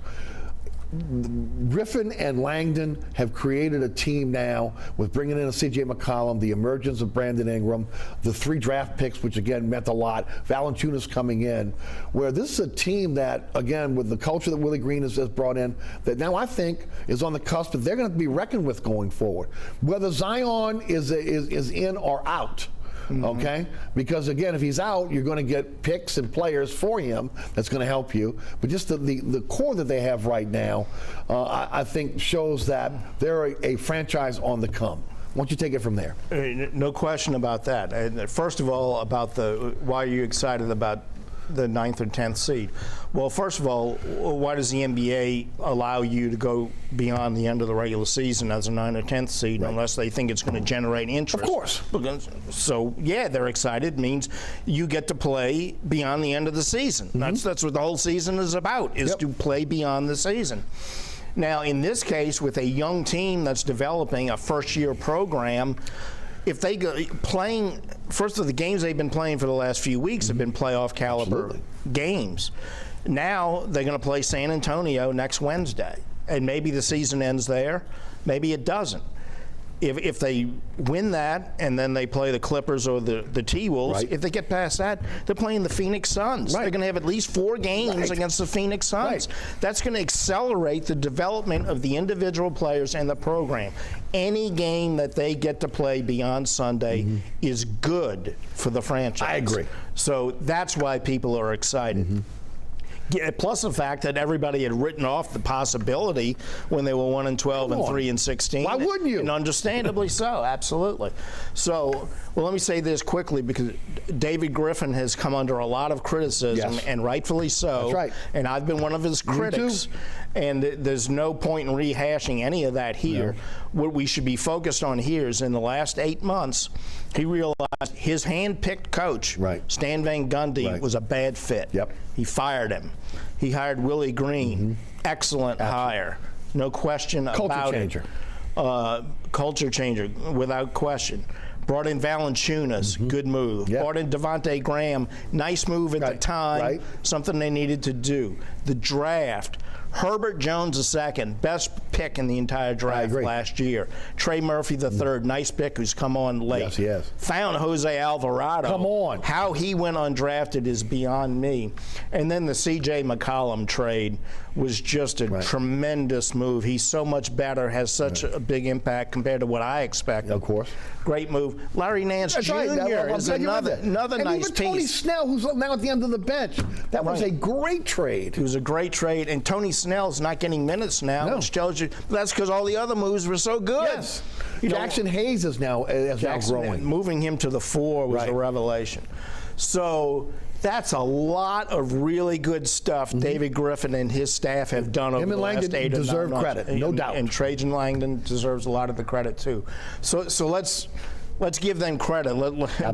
Griffin and Langdon have created a team now with bringing in a C.J. McCollum, the emergence of Brandon Ingram, the 3 draft picks, which again meant a lot, Valanciunas coming in, where this is a team that, again, with the culture that Willie Green has brought in, that now I think is on the cusp that they're going to be reckoned with going forward. Whether Zion is in or out, okay? Because again, if he's out, you're going to get picks and players for him that's going to help you. But just the core that they have right now, I think shows that they're a franchise on the come. Why don't you take it from there? No question about that. And first of all, about why are you excited about the 9th or 10th seed? Well, first of all, why does the NBA allow you to go beyond the end of the regular season as a 9th or 10th seed unless they think it's going to generate interest? Of course. So, yeah, they're excited. It means you get to play beyond the end of the season. That's what the whole season is about, is to play beyond the season. Now, in this case, with a young team that's developing a first-year program, if they go playing, first of the games they've been playing for the last few weeks have been playoff caliber games. Now they're going to play San Antonio next Wednesday, and maybe the season ends there, maybe it doesn't. If they win that and then they play the Clippers or the T-Wolves, if they get past that, they're playing the Phoenix Suns. They're going to have at least 4 games against the Phoenix Suns. That's going to accelerate the development of the individual players and the program. Any game that they get to play beyond Sunday is good for the franchise. I agree. So that's why people are excited. Plus the fact that everybody had written off the possibility when they were 1-12 and 3-16. Why wouldn't you? And understandably so, absolutely. So, well, let me say this quickly, because David Griffin has come under a lot of criticism, and rightfully so. That's right. And I've been one of his critics. And there's no point in rehashing any of that here. What we should be focused on here is in the last 8 months, he realized his hand-picked coach, Stan Van Gundy, was a bad fit. He fired him. He hired Willie Green. Excellent hire. No question about it. Culture changer, without question. Brought in Valanciunas, good move. Brought in Devontae Graham, nice move at the time, something they needed to do. The draft. Herbert Jones II, best pick in the entire draft last year. Trey Murphy III, nice pick who's come on late. Yes, he has. Found Jose Alvarado. Come on. How he went undrafted is beyond me. And then the C.J. McCollum trade was just a tremendous move. He's so much better, has such a big impact compared to what I expected. Of course. Great move. Larry Nance Jr. is another nice piece. Tony Snell, who's now at the end of the bench. That was a great trade. It was a great trade, and Tony Snell's not getting minutes now, which tells you that's because all the other moves were so good. Yes. Jackson Hayes is now growing. Moving him to the 4 was a revelation. So that's a lot of really good stuff David Griffin and his staff have done over the last 8 or 9 months. Deserve credit, no doubt. And Trajan Langdon deserves a lot of the credit too. So let's give them credit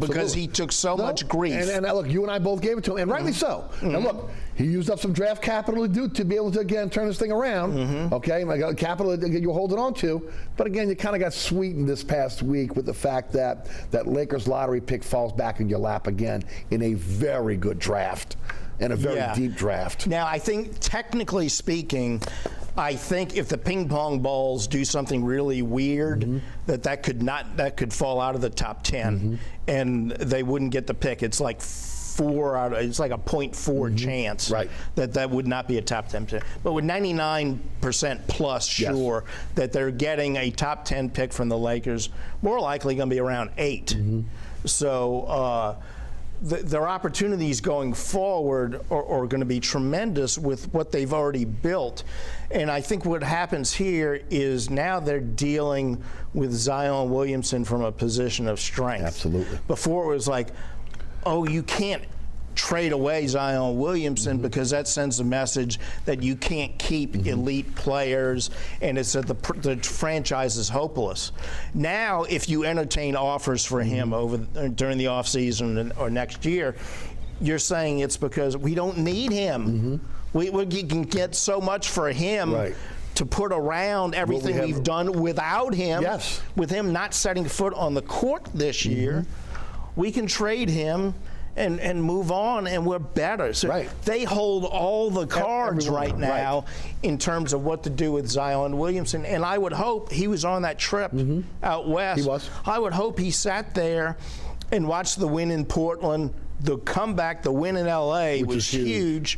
because he took so much grief. And look, you and I both gave it to him, and rightly so. And look, he used up some draft capital to be able to, again, turn this thing around. Okay, capital that you're holding on to. But again, you kind of got sweetened this past week with the fact that that Lakers lottery pick falls back in your lap again in a very good draft and a very deep draft. Now, I think, technically speaking, I think if the ping pong balls do something really weird, that could fall out of the top 10, and they wouldn't get the pick. It's like it's like a 0.4 chance that would not be a top 10 pick. But with 99% plus sure that they're getting a top 10 pick from the Lakers, more likely going to be around 8. So their opportunities going forward are going to be tremendous with what they've already built. And I think what happens here is now they're dealing with Zion Williamson from a position of strength. Absolutely. Before it was like, oh, you can't trade away Zion Williamson because that sends a message that you can't keep elite players, and it's that the franchise is hopeless. Now, if you entertain offers for him during the offseason or next year, you're saying it's because we don't need him. We can get so much for him to put around everything we've done without him. With him not setting foot on the court this year, we can trade him and move on, and we're better. So they hold all the cards right now in terms of what to do with Zion Williamson. And I would hope he was on that trip out west. He was. I would hope he sat there and watched the win in Portland, the comeback, the win in LA was huge,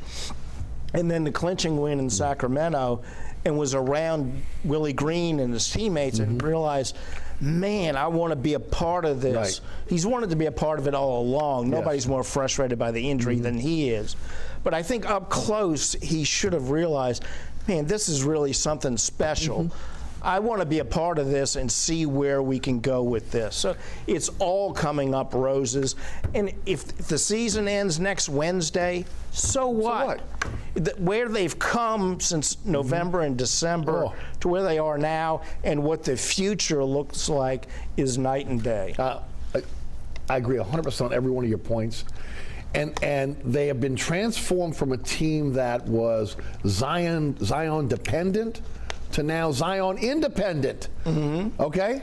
and then the clinching win in Sacramento, and was around Willie Green and his teammates and realized, man, I want to be a part of this. He's wanted to be a part of it all along. Nobody's more frustrated by the injury than he is. But I think up close, he should have realized, man, this is really something special. I want to be a part of this and see where we can go with this. So it's all coming up roses. And if the season ends next Wednesday, so what? Where they've come since November and December to where they are now and what the future looks like is night and day. I agree 100% on every one of your points. And they have been transformed from a team that was Zion dependent to now Zion independent. Okay?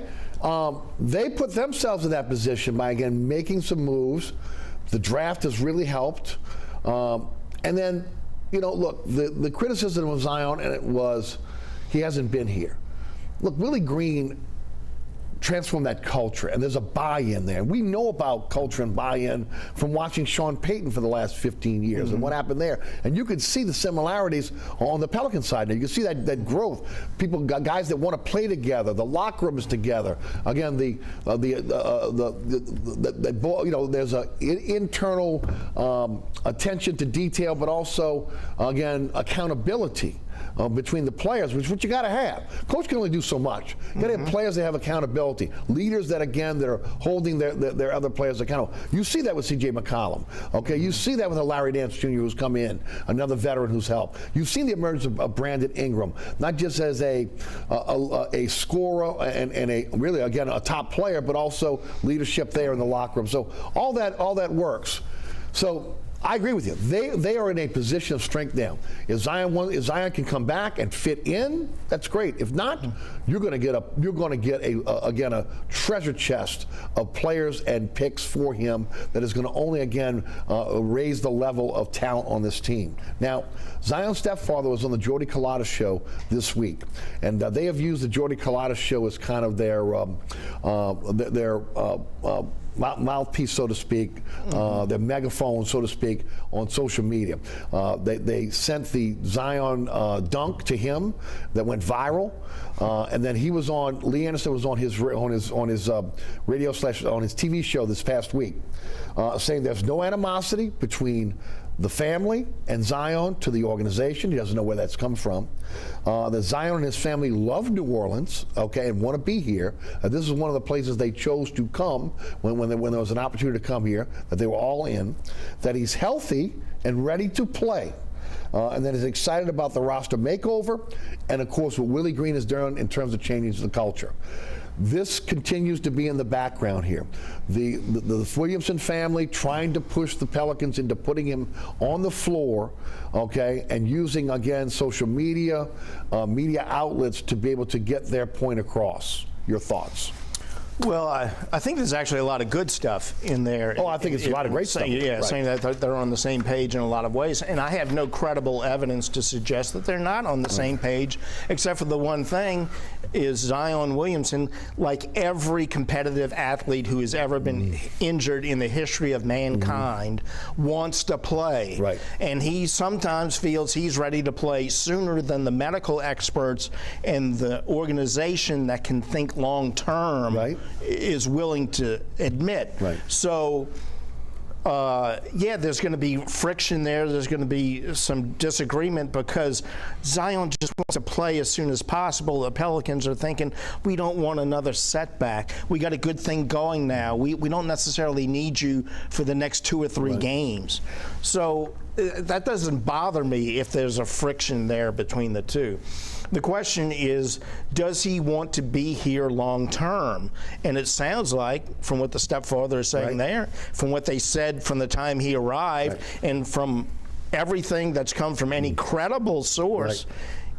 They put themselves in that position by, again, making some moves. The draft has really helped. And then, you know, look, the criticism of Zion, and it was, he hasn't been here. Look, Willie Green transform that culture, and there's a buy-in there. We know about culture and buy-in from watching Sean Payton for the last 15 years and what happened there. And you could see the similarities on the Pelican side. Now you can see that growth. People, guys that want to play together. The locker room is together. Again, you know, there's an internal attention to detail, but also, again, accountability. Between the players, which is what you got to have. Coach can only do so much. You got to have players that have accountability, leaders that, again, that are holding their other players accountable. You see that with C.J. McCollum. Okay, you see that with a Larry Nance Jr. who's come in, another veteran who's helped. You've seen the emergence of Brandon Ingram, not just as a scorer and a really, again, a top player, but also leadership there in the locker room. So all that works. So I agree with you. They are in a position of strength now. If Zion can come back and fit in, that's great. If not, you're going to get a treasure chest of players and picks for him that is going to only again raise the level of talent on this team. Now, Zion's stepfather was on the Jordy Culotta show this week, and they have used the Jordy Culotta show as kind of their mouthpiece, so to speak, their megaphone, so to speak, on social media. They sent the Zion dunk to him that went viral, and then he was on. Lee Anderson was on his radio / on his TV show this past week, saying there's no animosity between the family and Zion to the organization. He doesn't know where that's come from. That Zion and his family love New Orleans, okay, and want to be here. This is one of the places they chose to come when there was an opportunity to come here, that they were all in, that he's healthy and ready to play. And then is excited about the roster makeover, and of course what Willie Green has done in terms of changing the culture. This continues to be in the background here. The Williamson family trying to push the Pelicans into putting him on the floor, okay, and using, again, social media, media outlets to be able to get their point across. Your thoughts? Well, I think there's actually a lot of good stuff in there. Oh, I think it's a lot of great stuff. Yeah, Right. saying that they're on the same page in a lot of ways. And I have no credible evidence to suggest that they're not on the same page, except for the one thing is Zion Williamson, like every competitive athlete who has ever been injured in the history of mankind, wants to play. Right. And he sometimes feels he's ready to play sooner than the medical experts and the organization that can think long term is willing to admit. Right. So, yeah, there's going to be friction there. There's going to be some disagreement because Zion just wants to play as soon as possible. The Pelicans are thinking, we don't want another setback. We got a good thing going now. We don't necessarily need you for the next 2 or 3 games. So that doesn't bother me if there's a friction there between the two. The question is, does he want to be here long term? And it sounds like, from what the stepfather is saying there, from what they said from the time he arrived, and from everything that's come from any credible source,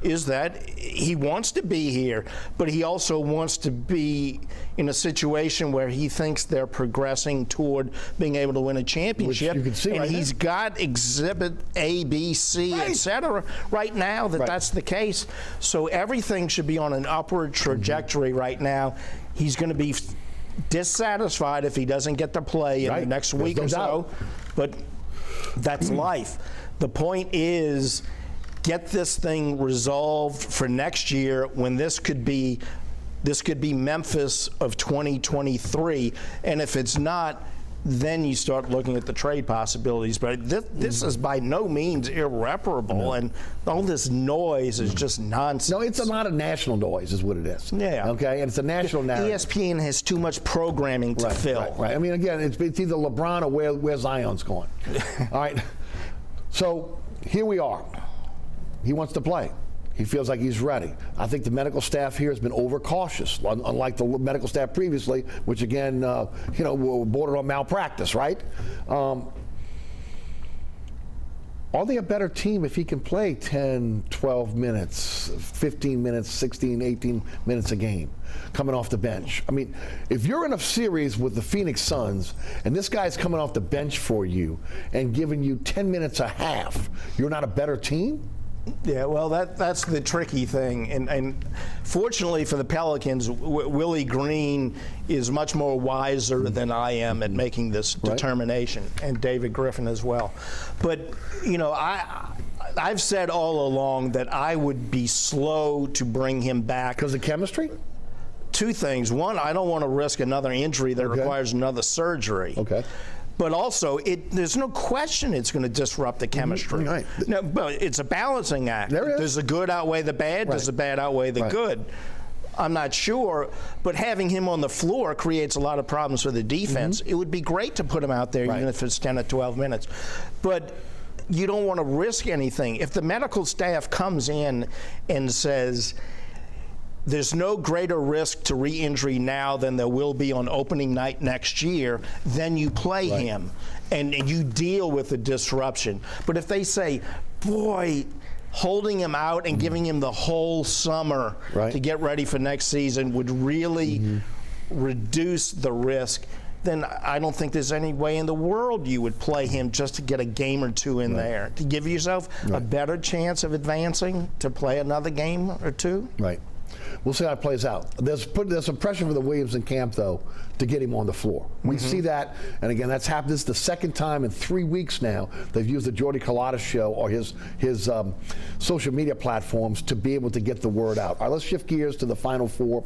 is that he wants to be here, but he also wants to be in a situation where he thinks they're progressing toward being able to win a championship. Which you can see and he's got exhibit A, B, C, etc. right now that's the case. So everything should be on an upward trajectory right now. He's going to be dissatisfied if he doesn't get to play in the next week or so, but that's life. The point is, get this thing resolved for next year when this could be Memphis of 2023, and if it's not, then you start looking at the trade possibilities. But this is by no means irreparable, and all this noise is just nonsense. No, it's a lot of national noise is what it is. Yeah. Okay, and it's a national narrative. ESPN has too much programming to fill. Right. I mean, again, it's either LeBron or where Zion's going. All right. So here we are. He wants to play. He feels like he's ready. I think the medical staff here has been overcautious, unlike the medical staff previously, which again, were bordered on malpractice, right? Are they a better team if he can play 10, 12 minutes, 15 minutes, 16, 18 minutes a game coming off the bench? I mean, if you're in a series with the Phoenix Suns and this guy's coming off the bench for you and giving you 10 minutes a half, you're not a better team? Yeah, well, that's the tricky thing, and fortunately for the Pelicans, Willie Green is much more wiser than I am at making this determination, and David Griffin as well. But I've said all along that I would be slow to bring him back because of chemistry. 2 things. One, I don't want to risk another injury that requires another surgery. Okay. But also, there's no question it's going to disrupt the chemistry. Right. No, but it's a balancing act. Does the good outweigh the bad? Does the bad outweigh the good? I'm not sure, but having him on the floor creates a lot of problems for the defense. It would be great to put him out there, even if it's 10 or 12 minutes. But you don't want to risk anything. If the medical staff comes in and says, there's no greater risk to re-injury now than there will be on opening night next year, then you play him and you deal with the disruption. But if they say, boy, holding him out and giving him the whole summer to get ready for next season would really reduce the risk, then I don't think there's any way in the world you would play him just to get a game or 2 in there, to give yourself a better chance of advancing to play another game or 2. Right. We'll see how it plays out. There's some pressure for the Williamson camp, though, to get him on the floor. We see that, and again, that's happened. This is the second time in 3 weeks now they've used the Jordy Culotta show or his social media platforms to be able to get the word out. All right, let's shift gears to the Final Four.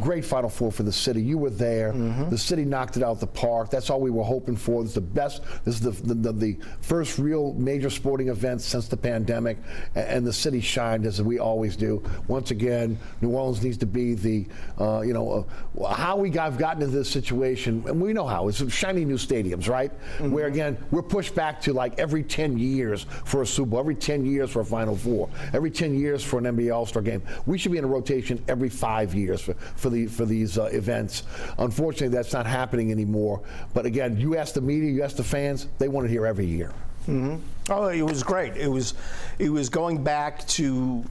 Great Final Four for the city. You were there. The city knocked it out of the park. That's all we were hoping for. This is the best. This is the first real major sporting event since the pandemic, and the city shined as we always do. Once again, New Orleans needs to be the, how we have gotten into this situation, and we know how. It's shiny new stadiums, right? Where, again, we're pushed back to like every 10 years for a Super Bowl, every 10 years for a Final Four, every 10 years for an NBA All-Star game. We should be in a rotation every 5 years for these events. Unfortunately, that's not happening anymore. But again, you ask the media, you ask the fans, they want it here every year. Oh, it was great. It was going back to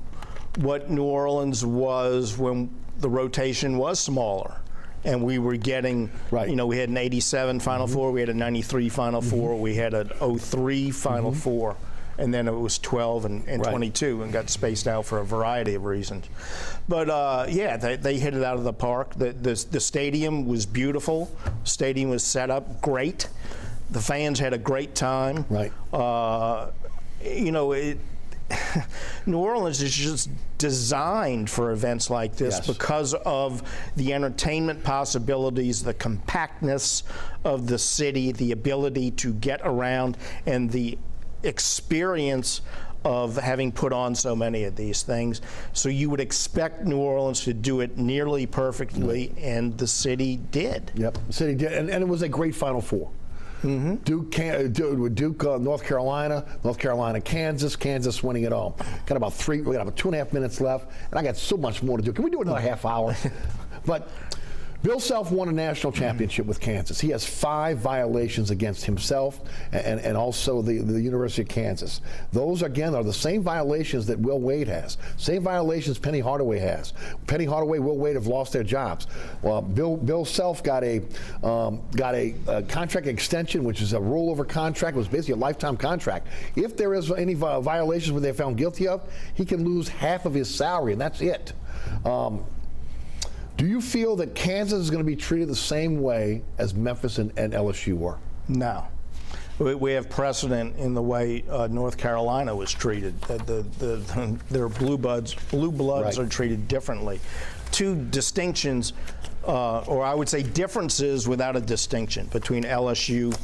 what New Orleans was when the rotation was smaller. and we were getting, we had an 87 Final Four, we had a 93 Final Four, we had an 03 Final Four, and then it was 12 and 22 and got spaced out for a variety of reasons. But they hit it out of the park. The stadium was beautiful. The stadium was set up great. The fans had a great time. Right. New Orleans is just designed for events like this because of the entertainment possibilities, the compactness of the city, the ability to get around, and the experience of having put on so many of these things. So you would expect New Orleans to do it nearly perfectly, and the city did. Yep, the city did, and it was a great Final Four. Duke, North Carolina, Kansas, Kansas winning it all. We got about 2.5 minutes left, and I got so much more to do. Can we do another half hour? But Bill Self won a national championship with Kansas. He has 5 violations against himself and also the University of Kansas. Those, again, are the same violations that Will Wade has. Same violations Penny Hardaway has. Penny Hardaway, Will Wade have lost their jobs. Well, Bill Self got a contract extension, which is a rollover contract. It was basically a lifetime contract. If there is any violations where they're found guilty of, he can lose half of his salary, and that's it. Do you feel that Kansas is going to be treated the same way as Memphis and LSU were? No. We have precedent in the way North Carolina was treated. Their blue bloods are treated differently. 2 distinctions, or I would say differences without a distinction between LSU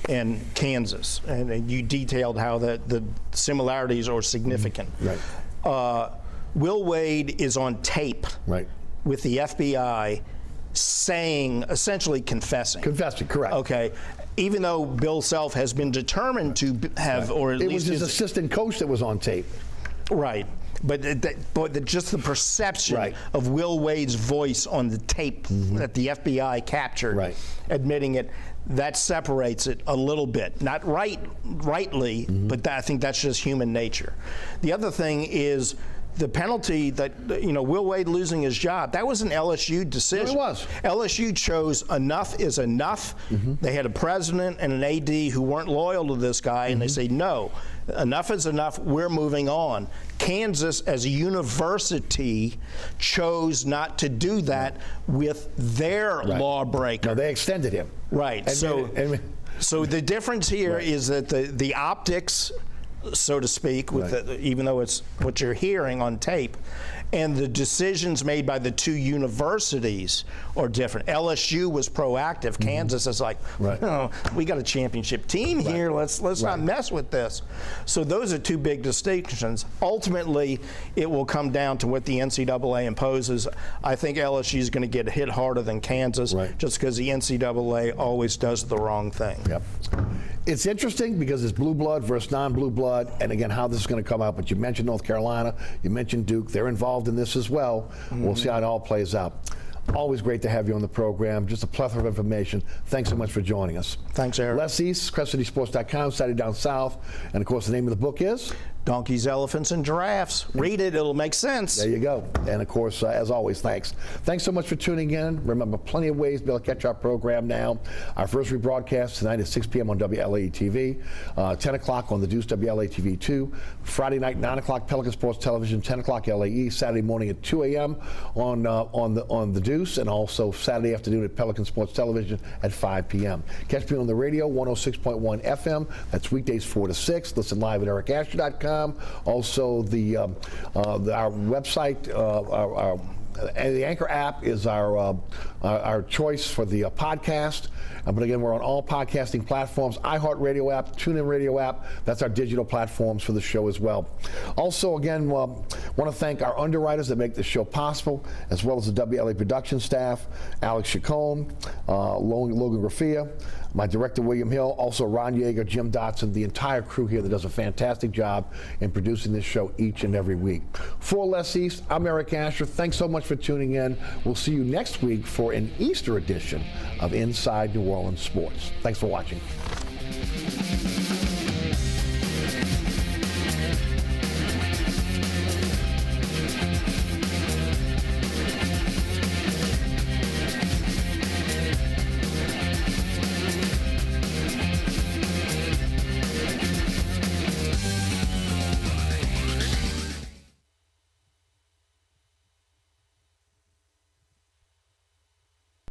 and Kansas. And you detailed how the similarities are significant. Right. Will Wade is on tape. Right. With the FBI saying, essentially confessing. Confessing, correct. Okay. Even though Bill Self has been determined to have, or at least. It was his assistant coach that was on tape. Right. But just the perception of Will Wade's voice on the tape that the FBI captured, admitting it, that separates it a little bit. Not rightly, but I think that's just human nature. The other thing is, the penalty that, Will Wade losing his job, that was an LSU decision. No, it was. LSU chose enough is enough. They had a president and an AD who weren't loyal to this guy, and they say, no, enough is enough, we're moving on. Kansas, as a university, chose not to do that with their lawbreaker. No, they extended him. Right. So the difference here is that the optics, so to speak, with even though it's what you're hearing on tape, and the decisions made by the 2 universities are different. LSU was proactive. Kansas is like, oh, we got a championship team here. Let's not mess with this. So those are 2 big distinctions. Ultimately, it will come down to what the NCAA imposes. I think LSU is going to get hit harder than Kansas, just because the NCAA always does the wrong thing. Yep. It's interesting because it's blue blood versus non-blue blood, and again, how this is going to come out. But you mentioned North Carolina, you mentioned Duke. They're involved in this as well. We'll see how it all plays out. Always great to have you on the program. Just a plethora of information. Thanks so much for joining us. Thanks, Eric. Les East, CrescentCitySports.com, Saturday Down South. And of course, the name of the book is? Donkeys, Elephants, and Giraffes. Read it, it'll make sense. There you go. And of course, as always, thanks. Thanks so much for tuning in. Remember, plenty of ways to be able to catch our program now. Our first rebroadcast tonight at 6 p.m. on WLAE-TV, 10 o'clock on the Deuce WLAE-TV 2, Friday night, 9 o'clock Pelican Sports Television, 10 o'clock LAE, Saturday morning at 2 a.m. on the Deuce, and also Saturday afternoon at Pelican Sports Television at 5 p.m. Catch me on the radio, 106.1 FM. That's weekdays 4 to 6. Listen live at ericasher.com. Also, our website, the Anchor app is our choice for the podcast. But again, we're on all podcasting platforms, iHeartRadio app, TuneIn Radio app. That's our digital platforms for the show as well. Also, again, want to thank our underwriters that make the show possible, as well as the WLA production staff, Alex Chacon, Logan Raffia, my director, William Hill, also Ron Yeager, Jim Dotson, the entire crew here that does a fantastic job in producing this show each and every week. For Les East, I'm Eric Asher. Thanks so much for tuning in. We'll see you next week for an Easter edition of Inside New Orleans Sports. Thanks for watching.